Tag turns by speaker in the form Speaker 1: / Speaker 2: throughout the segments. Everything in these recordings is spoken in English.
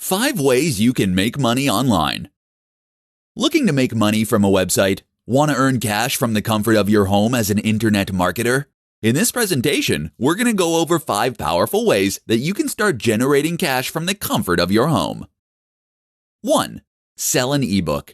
Speaker 1: 5 ways you can make money online. Looking to make money from a website? Want to earn cash from the comfort of your home as an internet marketer? In this presentation, we're going to go over 5 powerful ways that you can start generating cash from the comfort of your home. 1. Sell an ebook.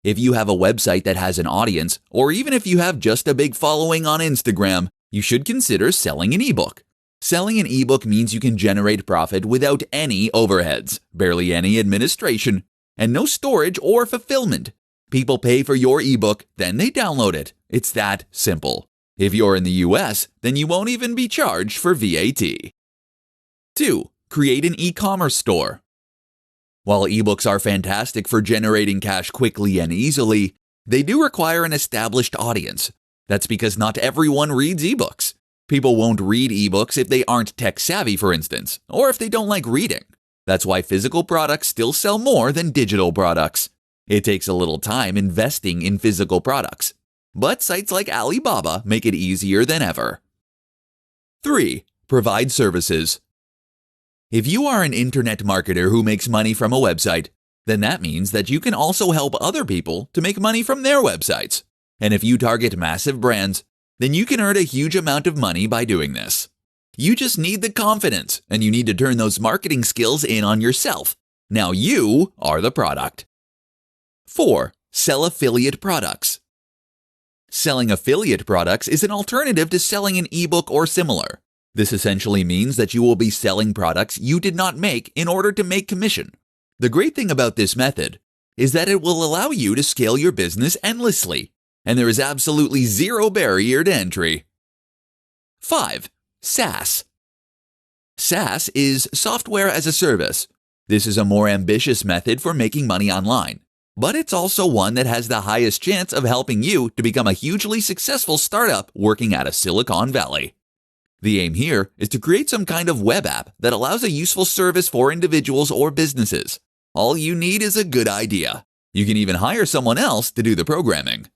Speaker 1: If you have a website that has an audience, or even if you have just a big following on Instagram, you should consider selling an ebook. Selling an ebook means you can generate profit without any overheads, barely any administration, and no storage or fulfillment. People pay for your ebook, then they download it. It's that simple. If you're in the US, then you won't even be charged for VAT. 2. Create an e-commerce store. While ebooks are fantastic for generating cash quickly and easily, they do require an established audience. That's because not everyone reads ebooks. People won't read ebooks if they aren't tech-savvy, for instance, or if they don't like reading. That's why physical products still sell more than digital products. It takes a little time investing in physical products, but sites like Alibaba make it easier than ever. 3. Provide services. If you are an internet marketer who makes money from a website, then that means that you can also help other people to make money from their websites. And if you target massive brands, then you can earn a huge amount of money by doing this. You just need the confidence, and you need to turn those marketing skills in on yourself. Now you are the product. 4. Sell affiliate products. Selling affiliate products is an alternative to selling an ebook or similar. This essentially means that you will be selling products you did not make in order to make commission. The great thing about this method is that it will allow you to scale your business endlessly, and there is absolutely zero barrier to entry. 5. SaaS. SaaS is software as a service. This is a more ambitious method for making money online, but it's also one that has the highest chance of helping you to become a hugely successful startup working out of Silicon Valley. The aim here is to create some kind of web app that allows a useful service for individuals or businesses. All you need is a good idea. You can even hire someone else to do the programming.